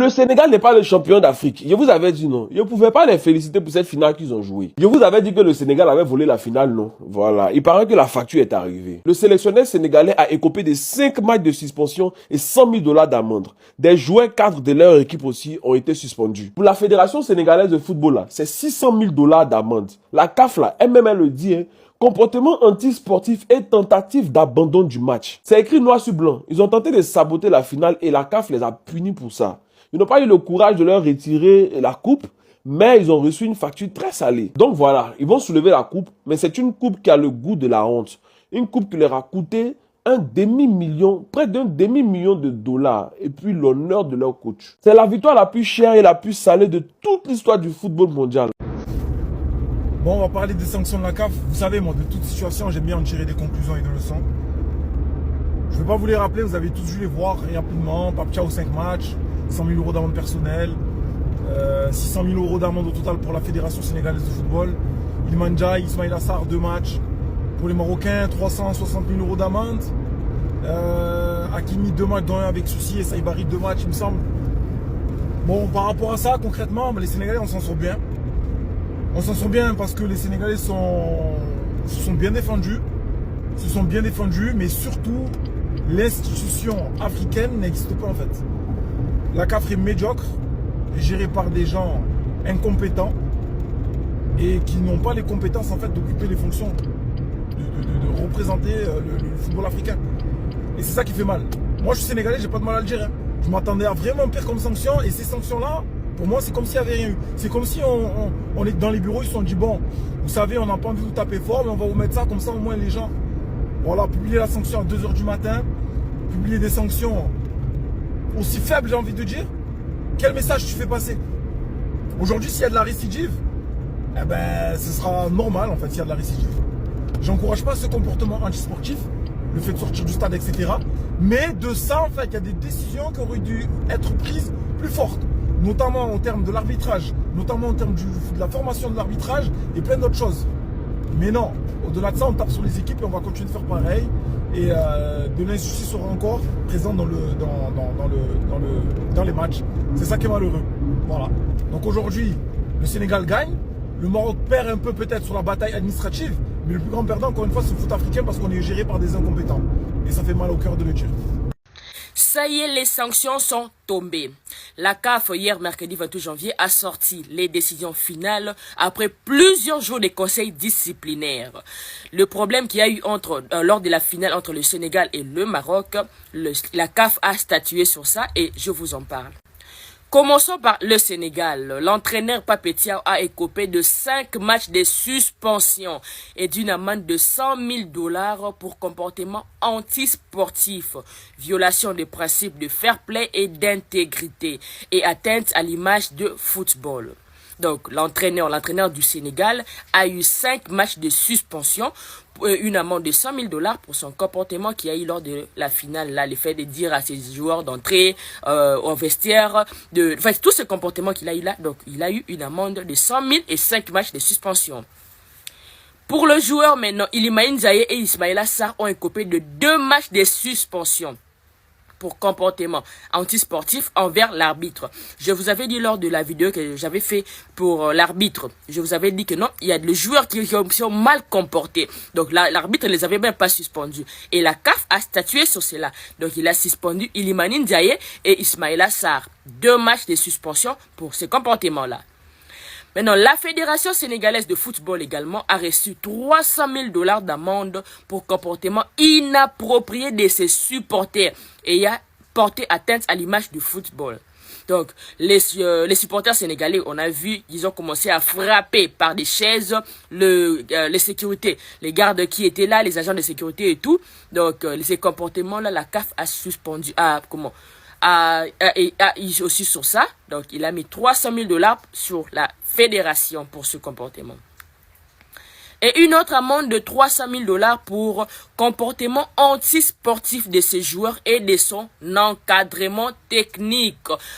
Le Sénégal n'est pas le champion d'Afrique. Je vous avais dit non. Je ne pouvais pas les féliciter pour cette finale qu'ils ont jouée. Je vous avais dit que le Sénégal avait volé la finale, non. Voilà. Il paraît que la facture est arrivée. Le sélectionneur sénégalais a écopé de 5 matchs de suspension et 100 000 $ d'amende. Des joueurs cadres de leur équipe aussi ont été suspendus. Pour la Fédération sénégalaise de football, là, c'est 600 000 $ d'amende. La CAF, là, elle-même, elle le dit, hein. Comportement antisportif et tentative d'abandon du match. C'est écrit noir sur blanc. Ils ont tenté de saboter la finale et la CAF les a punis pour ça. Ils n'ont pas eu le courage de leur retirer la coupe, mais ils ont reçu une facture très salée. Donc voilà, ils vont soulever la coupe, mais c'est une coupe qui a le goût de la honte. Une coupe qui leur a coûté un demi-million, près d'un demi-million de $, et puis l'honneur de leur coach. C'est la victoire la plus chère et la plus salée de toute l'histoire du football mondial. Bon, on va parler des sanctions de la CAF. Vous savez, moi, de toute situation, j'aime bien en tirer des conclusions et des leçons. Je ne vais pas vous les rappeler, vous avez tous dû les voir rapidement. Pape Thiaw, 5 matchs, 100 000 € d'amende personnelle, 600 000 € d'amende au total pour la Fédération sénégalaise de football. Iliman Ndiaye, Ismaïla Sarr, 2 matchs. Pour les Marocains, 360 000 € d'amende. Hakimi, 2 matchs, dont un avec souci, et Saïbari, 2 matchs, il me semble. Bon, par rapport à ça, concrètement, les Sénégalais, on s'en sort bien. On s'en sort bien parce que les Sénégalais se sont bien défendus. Mais surtout, l'institution africaine n'existe pas en fait. La CAF est médiocre, gérée par des gens incompétents et qui n'ont pas les compétences en fait d'occuper les fonctions, de représenter le football africain. Et c'est ça qui fait mal. Moi je suis sénégalais, j'ai pas de mal à le dire. Hein. Je m'attendais à vraiment pire comme sanction et ces sanctions-là, pour moi, c'est comme s'il n'y avait rien eu. C'est comme si on est dans les bureaux, ils se sont dit, bon, vous savez, on n'a pas envie de vous taper fort, mais on va vous mettre ça, comme ça au moins les gens. Voilà, publier la sanction à 2 h du matin, publier des sanctions aussi faibles, j'ai envie de dire. Quel message tu fais passer? Aujourd'hui, s'il y a de la récidive, eh ben, ce sera normal, en fait, s'il y a de la récidive. J'encourage pas ce comportement antisportif, le fait de sortir du stade, etc. Mais de ça, en fait, il y a des décisions qui auraient dû être prises plus fortes. Notamment en termes de l'arbitrage, notamment en termes de la formation de l'arbitrage et plein d'autres choses. Mais non, au-delà de ça, on tape sur les équipes et on va continuer de faire pareil. Et de l'injustice sera encore présente dans les matchs. C'est ça qui est malheureux. Voilà. Donc aujourd'hui, le Sénégal gagne. Le Maroc perd un peu peut-être sur la bataille administrative. Mais le plus grand perdant, encore une fois, c'est le foot africain parce qu'on est géré par des incompétents. Et ça fait mal au cœur de le dire. Ça y est, les sanctions sont tombées. La CAF, hier, mercredi 28 janvier, a sorti les décisions finales après plusieurs jours de conseils disciplinaires. Le problème qu'il y a eu lors de la finale entre le Sénégal et le Maroc, la CAF a statué sur ça et je vous en parle. Commençons par le Sénégal. L'entraîneur Pape Thiaw a écopé de 5 matchs de suspension et d'une amende de 100 000 $ pour comportement antisportif, violation des principes de fair play et d'intégrité et atteinte à l'image de football. Donc, l'entraîneur du Sénégal a eu 5 matchs de suspension, une amende de 100 000 $ pour son comportement qu'il a eu lors de la finale, là, le fait de dire à ses joueurs d'entrer au vestiaire, tout ce comportement qu'il a eu là. Donc, il a eu une amende de 100 000 et 5 matchs de suspension. Pour le joueur maintenant, Iliman Ndiaye et Ismaïla Sarr ont écopé de 2 matchs de suspension pour comportement antisportif envers l'arbitre. Je vous avais dit lors de la vidéo que j'avais fait pour l'arbitre, je vous avais dit que non, il y a des joueurs qui sont mal comportés. Donc l'arbitre ne les avait même pas suspendus. Et la CAF a statué sur cela. Donc il a suspendu Iliman Ndiaye et Ismaïla Sarr. 2 matchs de suspension pour ces comportements-là. Maintenant, la Fédération sénégalaise de football également a reçu 300 000 $ d'amende pour comportement inapproprié de ses supporters et a porté atteinte à l'image du football. Donc, les supporters sénégalais, on a vu, ils ont commencé à frapper par des chaises les sécurités, les gardes qui étaient là, les agents de sécurité et tout. Donc, ces comportements-là, la CAF a suspendu, aussi sur ça. Donc, il a mis 300 000 $ sur la fédération pour ce comportement. Et une autre amende de 300 000 $ pour comportement antisportif de ses joueurs et de son encadrement technique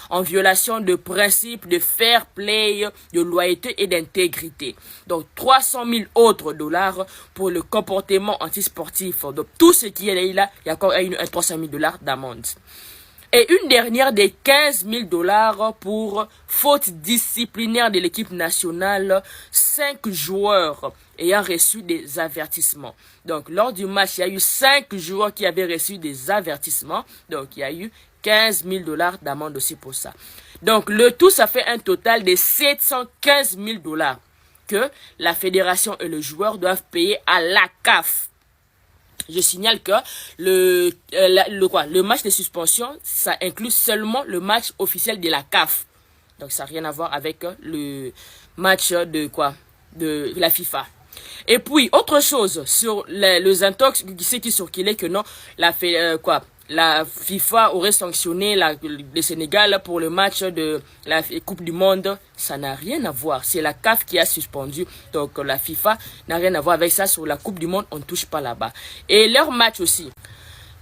en violation de principes de fair play, de loyauté et d'intégrité. Donc 300 000 autres $ pour le comportement antisportif. Donc tout ce qui est là, il y a encore 300 000 $ d'amende. Et une dernière des 15 000 $ pour faute disciplinaire de l'équipe nationale, 5 joueurs ayant reçu des avertissements. Donc, lors du match, il y a eu 5 joueurs qui avaient reçu des avertissements. Donc, il y a eu 15 000 $ d'amende aussi pour ça. Donc, le tout, ça fait un total de 715 000 $ que la fédération et le joueur doivent payer à la CAF. Je signale que le match de suspension, ça inclut seulement le match officiel de la CAF. Donc ça n'a rien à voir avec le match de la FIFA. Et puis autre chose sur les intox, ce qui circulait que non, la FIFA aurait sanctionné le Sénégal pour le match de la Coupe du Monde. Ça n'a rien à voir. C'est la CAF qui a suspendu. Donc la FIFA n'a rien à voir avec ça. Sur la Coupe du Monde, on ne touche pas là-bas. Et leur match aussi.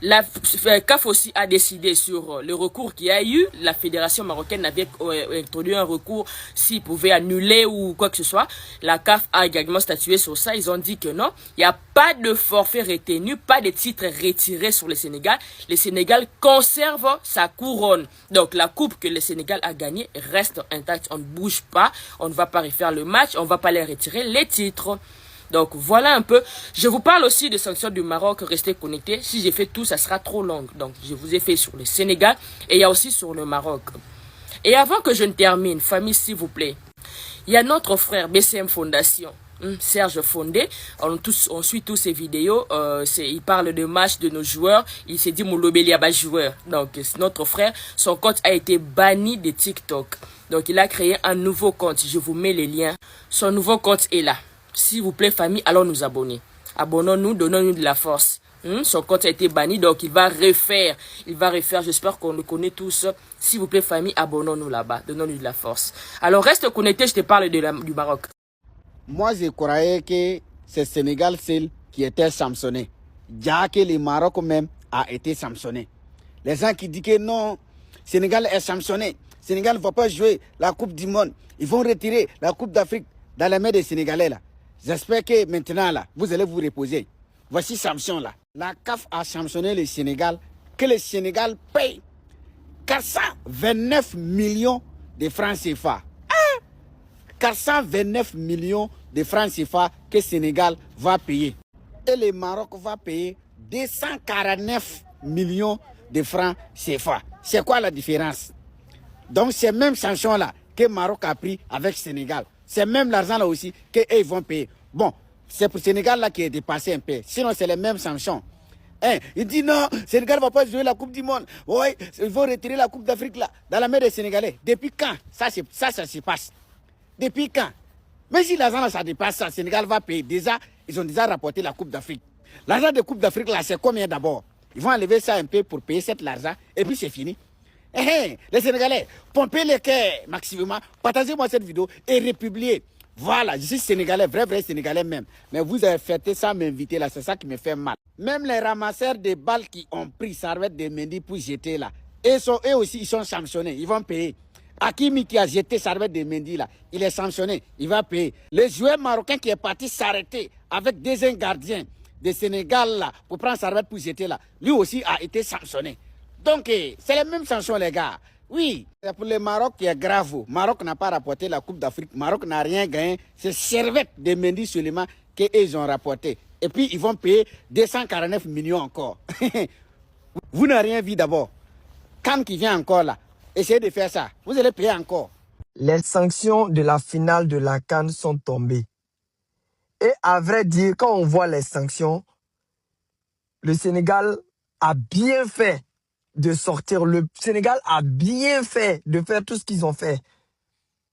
La CAF aussi a décidé sur le recours qu'il y a eu. La fédération marocaine avait introduit un recours s'il pouvait annuler ou quoi que ce soit. La CAF a également statué sur ça. Ils ont dit que non, il n'y a pas de forfait retenu, pas de titre retiré sur le Sénégal. Le Sénégal conserve sa couronne. Donc la coupe que le Sénégal a gagnée reste intacte. On ne bouge pas, on ne va pas refaire le match, on ne va pas les retirer, les titres. Donc voilà un peu. Je vous parle aussi des sanctions du Maroc. Restez connectés. Si j'ai fait tout, ça sera trop long. Donc je vous ai fait sur le Sénégal et il y a aussi sur le Maroc. Et avant que je ne termine, famille s'il vous plaît, il y a notre frère BCM Fondation, Serge Fondé. On suit tous ses vidéos. Il parle de matchs de nos joueurs. Il s'est dit Moulobeliaba joueur. Donc notre frère, son compte a été banni de TikTok. Donc il a créé un nouveau compte. Je vous mets les liens. Son nouveau compte est là. S'il vous plaît, famille, allons nous abonner. Abonnons-nous, donnons-nous de la force. Son compte a été banni, donc il va refaire. J'espère qu'on le connaît tous. S'il vous plaît, famille, abonnons-nous là-bas. Donnons-nous de la force. Alors, reste connecté, je te parle du Maroc. Moi, je croyais que c'est Sénégal seul qui était sanctionné. Déjà que le Maroc même a été sanctionné. Les gens qui disent que non, Sénégal est sanctionné. Sénégal ne va pas jouer la Coupe du Monde. Ils vont retirer la Coupe d'Afrique dans la main des Sénégalais là. J'espère que maintenant là, vous allez vous reposer. Voici sanction là. La CAF a sanctionné le Sénégal, que le Sénégal paye 429 millions de francs CFA. 429 millions de francs CFA que le Sénégal va payer. Et le Maroc va payer 249 millions de francs CFA. C'est quoi la différence? Donc c'est même sanction là que le Maroc a pris avec le Sénégal. C'est même l'argent là aussi qu'ils vont payer. Bon, c'est pour le Sénégal là qui est dépassé un peu. Sinon, c'est les mêmes sanctions. Il dit non, le Sénégal ne va pas jouer la Coupe du Monde. Oui, ils vont retirer la Coupe d'Afrique là, dans la main des Sénégalais. Depuis quand ça se passe? Depuis quand? Mais si l'argent là, ça dépasse ça, le Sénégal va payer. Déjà, ils ont déjà rapporté la Coupe d'Afrique. L'argent de Coupe d'Afrique là, c'est combien d'abord? Ils vont enlever ça un peu pour payer cet argent et puis c'est fini. Les Sénégalais, pompez les cœurs maximum, partagez-moi cette vidéo et republiez. Voilà, je suis Sénégalais, vrai Sénégalais même. Mais vous avez fait ça, m'inviter là, c'est ça qui me fait mal. Même les ramasseurs de balles qui ont pris Servette de Mendy pour jeter là, eux aussi, ils sont sanctionnés, ils vont payer. Hakimi qui a jeté Servette de Mendy là, il est sanctionné, il va payer. Le joueur marocain qui est parti s'arrêter avec des gardiens de Sénégal là, pour prendre Servette pour jeter là, lui aussi a été sanctionné. Donc, c'est les mêmes sanctions, les gars. Oui, c'est pour le Maroc qui est grave. Maroc n'a pas rapporté la Coupe d'Afrique. Maroc n'a rien gagné. C'est Servette de Mendy seulement qu'ils ont rapporté. Et puis, ils vont payer 249 millions encore. Vous n'avez rien vu d'abord. Quand qui vient encore là, essayez de faire ça. Vous allez payer encore. Les sanctions de la finale de la CAN sont tombées. Et à vrai dire, quand on voit les sanctions, le Sénégal a bien fait de sortir. Le Sénégal a bien fait de faire tout ce qu'ils ont fait.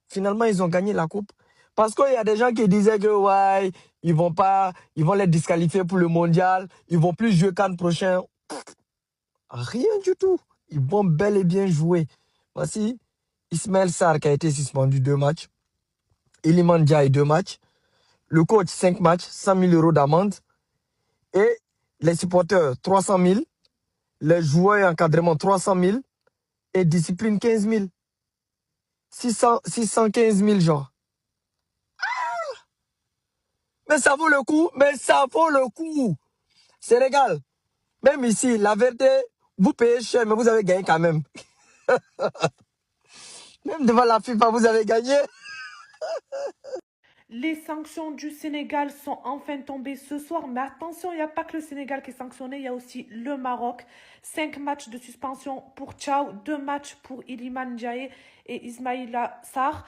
Finalement, ils ont gagné la coupe. Parce qu'il y a des gens qui disaient que ouais, ils vont les disqualifier pour le mondial, ils vont plus jouer CAN prochain. Rien du tout. Ils vont bel et bien jouer. Voici Ismaël Sarr qui a été suspendu 2 matchs. Iliman Ndiaye 2 matchs. Le coach 5 matchs, 100 000 € d'amende. Et les supporters 300 000. Les joueurs et encadrement 300 000 et discipline 15 000. 615 000 genre. Mais ça vaut le coup, Sénégal, même ici, la vérité, Vous payez cher, mais vous avez gagné quand même. Même devant la FIFA, vous avez gagné. Les sanctions du Sénégal sont enfin tombées ce soir, mais attention, il n'y a pas que le Sénégal qui est sanctionné, il y a aussi le Maroc. 5 matchs de suspension pour Thiaw, 2 matchs pour Iliman Ndiaye et Ismaïla Sarr.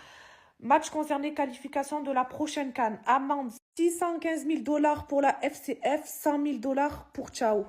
Match concerné qualification de la prochaine CAN. Amende 615 000 $ pour la FCF, 100 000 $ pour Thiaw.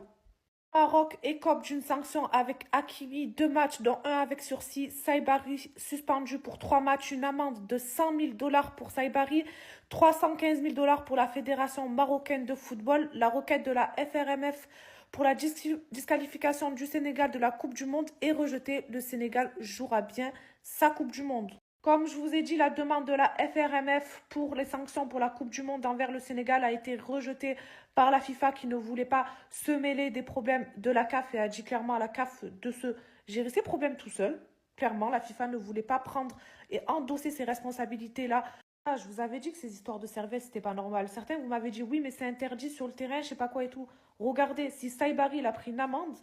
Maroc écope d'une sanction avec Hakimi, 2 matchs dont 1 avec sursis. Saibari suspendu pour 3 matchs, une amende de 100 000 $ pour Saibari, 315 000 $ pour la Fédération marocaine de football. La requête de la FRMF pour la disqualification du Sénégal de la Coupe du Monde est rejetée. Le Sénégal jouera bien sa Coupe du Monde. Comme je vous ai dit, la demande de la FRMF pour les sanctions pour la Coupe du Monde envers le Sénégal a été rejetée par la FIFA qui ne voulait pas se mêler des problèmes de la CAF et a dit clairement à la CAF de se gérer ses problèmes tout seul. Clairement, la FIFA ne voulait pas prendre et endosser ces responsabilités-là. Ah, je vous avais dit que ces histoires de cervelle, c'était pas normal. Certains, vous m'avez dit, oui, mais c'est interdit sur le terrain, je sais pas quoi et tout. Regardez, si Saibari, il a pris une amende,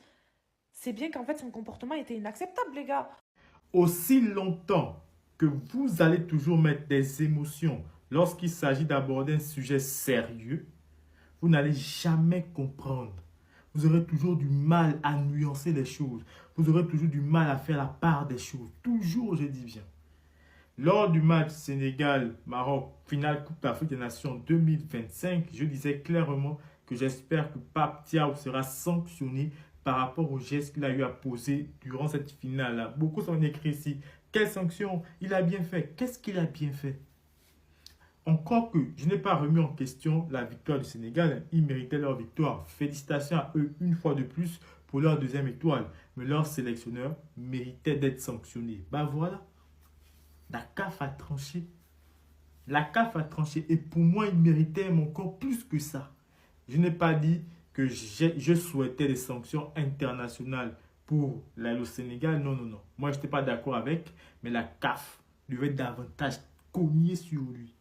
c'est bien qu'en fait, son comportement était inacceptable, les gars. Aussi longtemps que vous allez toujours mettre des émotions lorsqu'il s'agit d'aborder un sujet sérieux, vous n'allez jamais comprendre. Vous aurez toujours du mal à nuancer les choses. Vous aurez toujours du mal à faire la part des choses. Toujours, je dis bien. Lors du match Sénégal-Maroc, finale Coupe d'Afrique des Nations 2025, je disais clairement que j'espère que Pape Thiaw sera sanctionné par rapport au geste qu'il a eu à poser durant cette finale-là. Beaucoup sont écrits ici. Quelle sanction? Il a bien fait. Qu'est-ce qu'il a bien fait? Encore que je n'ai pas remis en question la victoire du Sénégal. Ils méritaient leur victoire. Félicitations à eux une fois de plus pour leur deuxième étoile. Mais leur sélectionneur méritait d'être sanctionné. Bah voilà. La CAF a tranché. La CAF a tranché. Et pour moi, il méritait encore plus que ça. Je n'ai pas dit que je souhaitais des sanctions internationales pour le Sénégal. Non, non, non. Moi, je n'étais pas d'accord avec. Mais la CAF devait davantage cogner sur lui.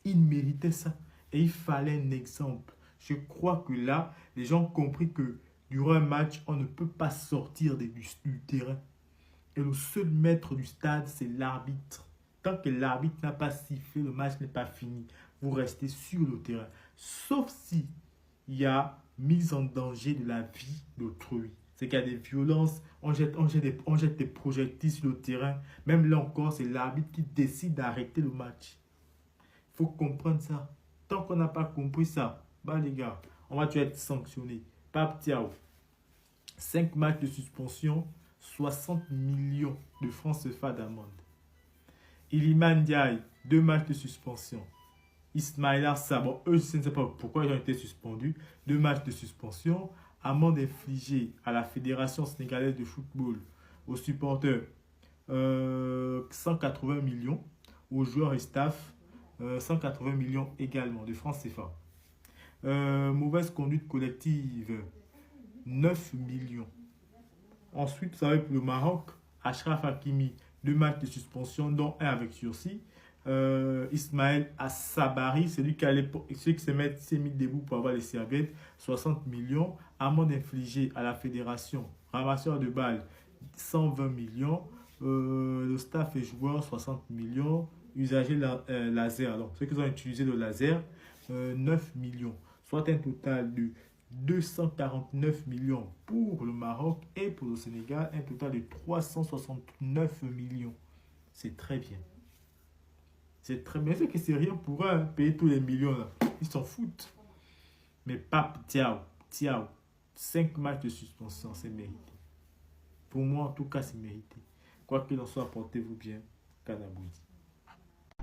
Il méritait ça. Et il fallait un exemple. Je crois que là, les gens ont compris que durant un match, on ne peut pas sortir du terrain. Et le seul maître du stade, c'est l'arbitre. Tant que l'arbitre n'a pas sifflé, le match n'est pas fini. Vous restez sur le terrain. Sauf si il y a mise en danger de la vie d'autrui. C'est qu'il y a des violences, on jette des projectiles sur le terrain. Même là encore, c'est l'arbitre qui décide d'arrêter le match. Il faut comprendre ça. Tant qu'on n'a pas compris ça, bah les gars, on va être sanctionné. Pape Thiaw, 5 matchs de suspension, 60 millions de francs CFA d'amende. Iliman Ndiaye, 2 matchs de suspension. Ismaïla Sarr, bon, eux, je ne sais pas pourquoi ils ont été suspendus. 2 matchs de suspension. Amende infligée à la Fédération sénégalaise de football, aux supporters, 180 millions. Aux joueurs et staff, 180 millions également de francs CFA. Mauvaise conduite collective, 9 millions. Ensuite, vous savez, pour le Maroc, Achraf Hakimi, 2 matchs de suspension, dont 1 avec sursis. Ismaël Sabari, celui qui s'est mis debout pour avoir les serviettes, 60 millions. Amende infligée à la fédération, ramasseur de balles, 120 millions. Le staff et joueurs, 60 millions. Usagers laser, donc ceux qui ont utilisé le laser, 9 millions. Soit un total de 249 millions pour le Maroc et pour le Sénégal, un total de 369 millions. C'est très bien. C'est très bien. C'est que c'est rien pour eux, payer tous les millions là. Ils s'en foutent. Mais Pape Thiaw, 5 matchs de suspension, c'est mérité. Pour moi, en tout cas, c'est mérité. Quoi qu'il en soit, portez-vous bien. Kanaboudi.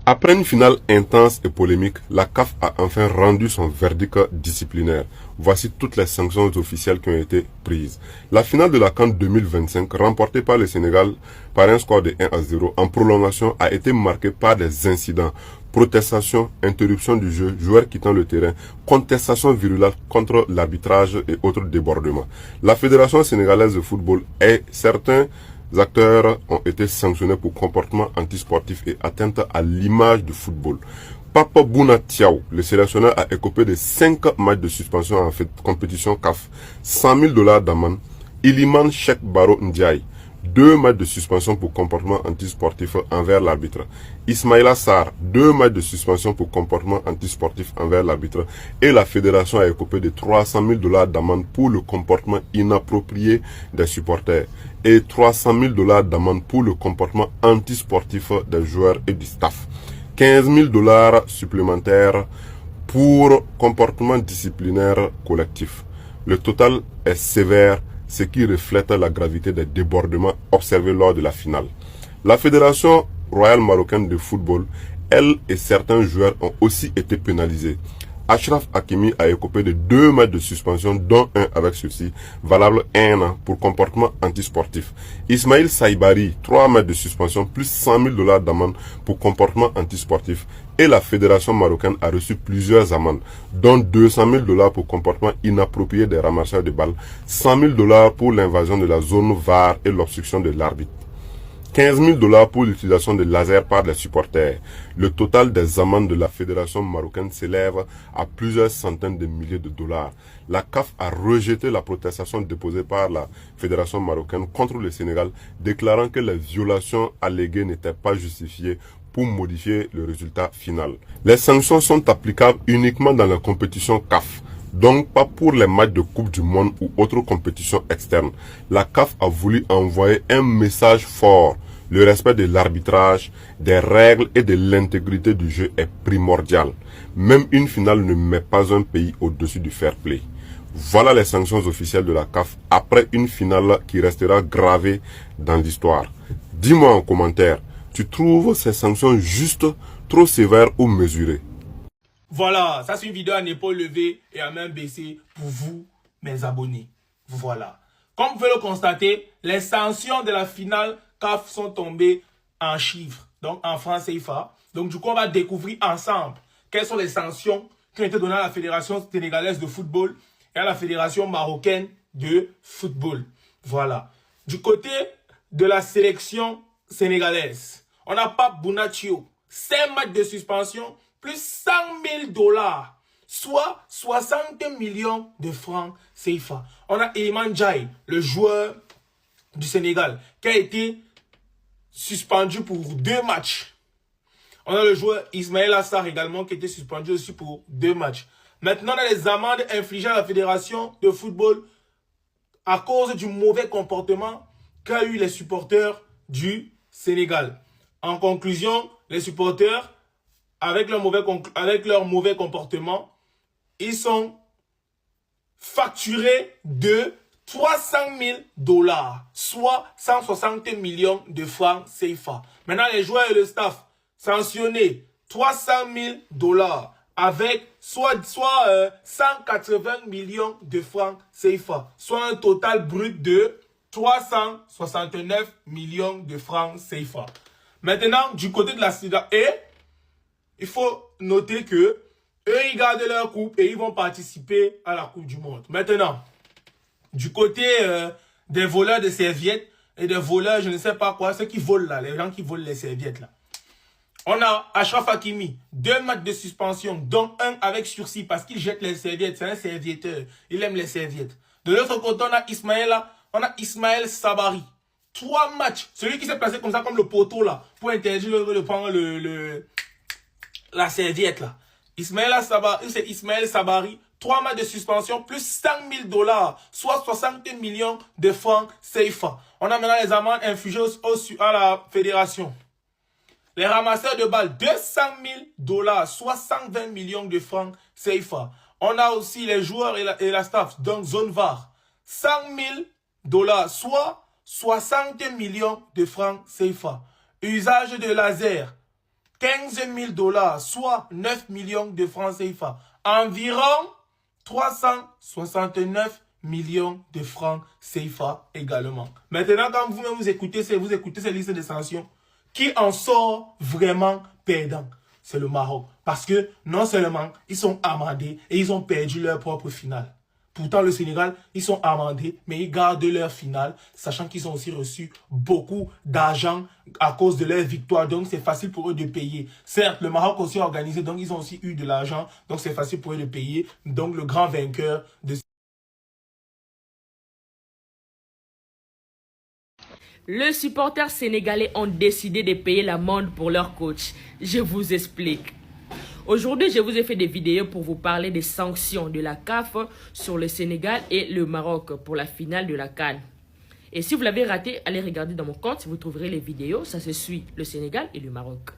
Après une finale intense et polémique, la CAF a enfin rendu son verdict disciplinaire. Voici toutes les sanctions officielles qui ont été prises. La finale de la CAN 2025, remportée par le Sénégal par un score de 1-0 en prolongation, a été marquée par des incidents, protestations, interruption du jeu, joueurs quittant le terrain, contestations virulentes contre l'arbitrage et autres débordements. La Fédération sénégalaise de football et certains acteurs ont été sanctionnés pour comportement antisportif et atteinte à l'image du football. Papa Bouna Thiaw, le sélectionneur, a écopé de 5 matchs de suspension en compétition CAF, 100 000 $ d'amende Iliman Cheikh Baro Ndiaye, 2 matchs de suspension pour comportement antisportif envers l'arbitre. Ismaïla Sarr, 2 matchs de suspension pour comportement antisportif envers l'arbitre. Et la fédération a écopé de 300 000 $ d'amende pour le comportement inapproprié des supporters. Et 300 000 $ d'amende pour le comportement antisportif des joueurs et du staff. 15 000 $ supplémentaires pour comportement disciplinaire collectif. Le total est sévère, ce qui reflète la gravité des débordements observés lors de la finale. La Fédération royale marocaine de football, elle et certains joueurs ont aussi été pénalisés. Achraf Hakimi a écopé de 2 matchs de suspension, dont un avec sursis, valable 1 an pour comportement antisportif. Ismail Saibari, 3 matchs de suspension plus 100 000 $ d'amende pour comportement antisportif. Et la Fédération marocaine a reçu plusieurs amendes, dont 200 000 $ pour comportement inapproprié des ramasseurs de balles, 100 000 $ pour l'invasion de la zone VAR et l'obstruction de l'arbitre. 15 000 $ pour l'utilisation de lasers par les supporters. Le total des amendes de la Fédération marocaine s'élève à plusieurs centaines de milliers de dollars. La CAF a rejeté la protestation déposée par la Fédération marocaine contre le Sénégal, déclarant que les violations alléguées n'étaient pas justifiées pour modifier le résultat final. Les sanctions sont applicables uniquement dans la compétition CAF, donc pas pour les matchs de Coupe du Monde ou autres compétitions externes. La CAF a voulu envoyer un message fort. Le respect de l'arbitrage, des règles et de l'intégrité du jeu est primordial. Même une finale ne met pas un pays au-dessus du fair play. Voilà les sanctions officielles de la CAF après une finale qui restera gravée dans l'histoire. Dis-moi en commentaire, tu trouves ces sanctions justes, trop sévères ou mesurées? Voilà, ça c'est une vidéo à une épaule levée et à main baissée pour vous, mes abonnés. Voilà. Comme vous pouvez le constater, les sanctions de la finale CAF sont tombées en chiffres, donc en francs CFA. Donc du coup, on va découvrir ensemble quelles sont les sanctions qui ont été données à la Fédération sénégalaise de football et à la Fédération marocaine de football. Voilà. Du côté de la sélection sénégalaise, on n'a pas Bounatio, 5 matchs de suspension, plus 100 000 $, soit 60 millions de francs CFA. On a Iliman Ndiaye, le joueur du Sénégal, qui a été suspendu pour 2 matchs. On a le joueur Ismaïla Sarr également, qui a été suspendu aussi pour 2 matchs. Maintenant, on a les amendes infligées à la Fédération de football à cause du mauvais comportement qu'a eu les supporters du Sénégal. En conclusion, les supporters, avec leur mauvais comportement, ils sont facturés de 300 000 $, soit 160 millions de francs CFA. Maintenant, les joueurs et le staff sanctionnés 300 000 $ avec soit 180 millions de francs CFA, soit un total brut de 369 millions de francs CFA. Maintenant, du côté de la CIDA, il faut noter que eux, ils gardent leur coupe et ils vont participer à la Coupe du Monde. Maintenant, du côté des voleurs de serviettes et des voleurs, je ne sais pas quoi, ceux qui volent là, les gens qui volent les serviettes là. On a Achraf Hakimi, 2 matchs de suspension, dont un avec sursis parce qu'il jette les serviettes. C'est un servietteur. Il aime les serviettes. De l'autre côté, on a Ismaël Sabari. 3 matchs. Celui qui s'est placé comme ça, comme le poteau là, pour interdire de prendre la serviette là. C'est Ismaël Sabari. 3 matchs de suspension plus 100 000 $, soit 60 millions de francs CFA. On a maintenant les amendes infligées à la fédération. Les ramasseurs de balles, 200 000 $, soit 120 millions de francs CFA. On a aussi les joueurs et la staff, donc zone VAR, 100 000 $, soit 60 millions de francs CFA. Usage de laser, 15 000 $, soit 9 millions de francs CFA. Environ 369 millions de francs CFA également. Maintenant, quand vous écoutez ces listes de sanctions, qui en sort vraiment perdant? C'est le Maroc. Parce que non seulement ils sont amendés et ils ont perdu leur propre finale. Pourtant, le Sénégal, ils sont amendés, mais ils gardent leur finale, sachant qu'ils ont aussi reçu beaucoup d'argent à cause de leur victoire. Donc, c'est facile pour eux de payer. Certes, le Maroc aussi a organisé, donc ils ont aussi eu de l'argent. Donc, c'est facile pour eux de payer. Donc, le grand vainqueur de Les supporters sénégalais ont décidé de payer l'amende pour leur coach. Je vous explique. Aujourd'hui, je vous ai fait des vidéos pour vous parler des sanctions de la CAF sur le Sénégal et le Maroc pour la finale de la CAN. Et si vous l'avez raté, allez regarder dans mon compte, vous trouverez les vidéos. Ça se suit, le Sénégal et le Maroc.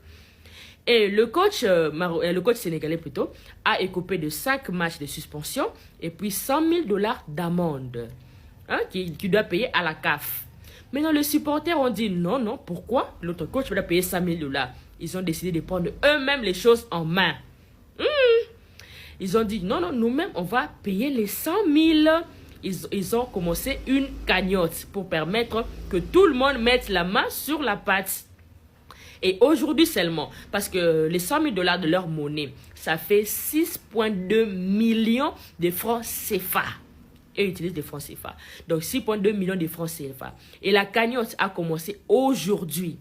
Et le coach sénégalais plutôt a écopé de 5 matchs de suspension et puis 100 000 $ d'amende qui doit payer à la CAF. Maintenant, les supporters ont dit non, pourquoi l'autre coach doit payer 100 000 $. Ils ont décidé de prendre eux-mêmes les choses en main. Ils ont dit non, nous-mêmes, on va payer les 100 000. Ils ont commencé une cagnotte pour permettre que tout le monde mette la main sur la pâte. Et aujourd'hui seulement, parce que les 100 000 $ de leur monnaie, ça fait 6,2 millions de francs CFA. Et ils utilisent des francs CFA. Donc 6,2 millions de francs CFA. Et la cagnotte a commencé aujourd'hui.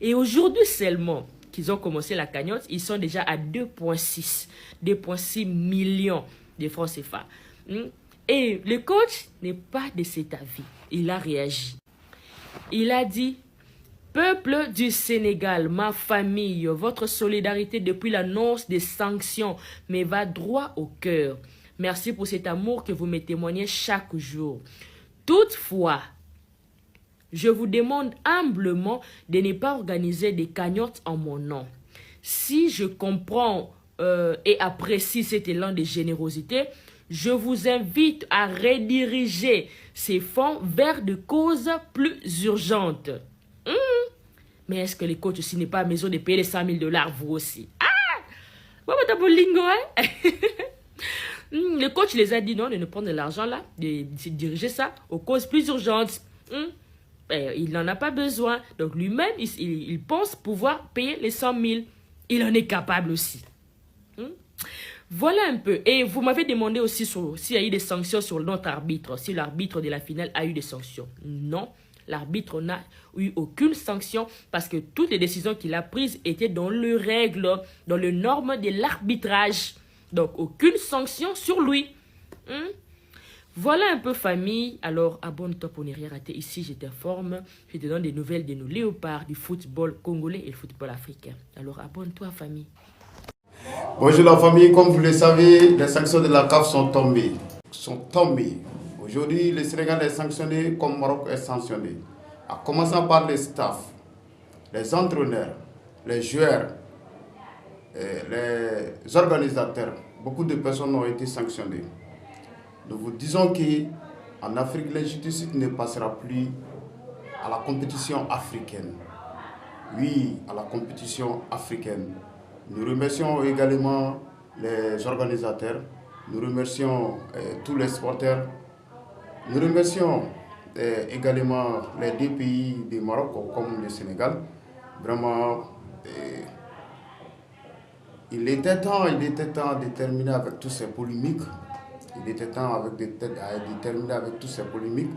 Et aujourd'hui seulement qu'ils ont commencé la cagnotte, ils sont déjà à 2,6 millions de francs CFA. Et le coach n'est pas de cet avis. Il a réagi. Il a dit: peuple du Sénégal, ma famille, votre solidarité depuis l'annonce des sanctions me va droit au cœur. Merci pour cet amour que vous me témoignez chaque jour. Toutefois, je vous demande humblement de ne pas organiser des cagnottes en mon nom. Si je comprends et apprécie cet élan de générosité, je vous invite à rediriger ces fonds vers des causes plus urgentes. Mais est-ce que les coachs aussi n'est pas à maison de payer les 100 000 $, vous aussi? Le coach les a dit non, de ne prendre de l'argent là, de diriger ça aux causes plus urgentes. Il n'en a pas besoin. Donc lui-même, il pense pouvoir payer les 100 000. Il en est capable aussi. Voilà un peu. Et vous m'avez demandé aussi s'il y a eu des sanctions sur notre arbitre. Si l'arbitre de la finale a eu des sanctions. Non, l'arbitre n'a eu aucune sanction parce que toutes les décisions qu'il a prises étaient dans les règles, dans les normes de l'arbitrage. Donc, aucune sanction sur lui. Voilà un peu, famille. Alors, abonne-toi pour ne rien rater. Ici, je t'informe. Je te donne des nouvelles de nos léopards du football congolais et le football africain. Alors, abonne-toi, famille. Bonjour la famille. Comme vous le savez, les sanctions de la CAF sont tombées. Aujourd'hui, le Sénégal est sanctionné comme le Maroc est sanctionné. En commençant par les staffs, les entraîneurs, les joueurs, les organisateurs, beaucoup de personnes ont été sanctionnées. Nous vous disons qu'en Afrique, l'injustice ne passera plus à la compétition africaine. Oui, à la compétition africaine. Nous remercions également les organisateurs, nous remercions tous les supporters, nous remercions également les deux pays du Maroc comme le Sénégal. Vraiment, il était temps de terminer avec toutes ces polémiques. Il était temps de terminer avec toutes ces polémiques.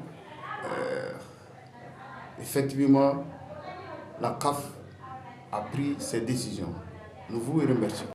Effectivement, la CAF a pris ses décisions. Nous vous remercions.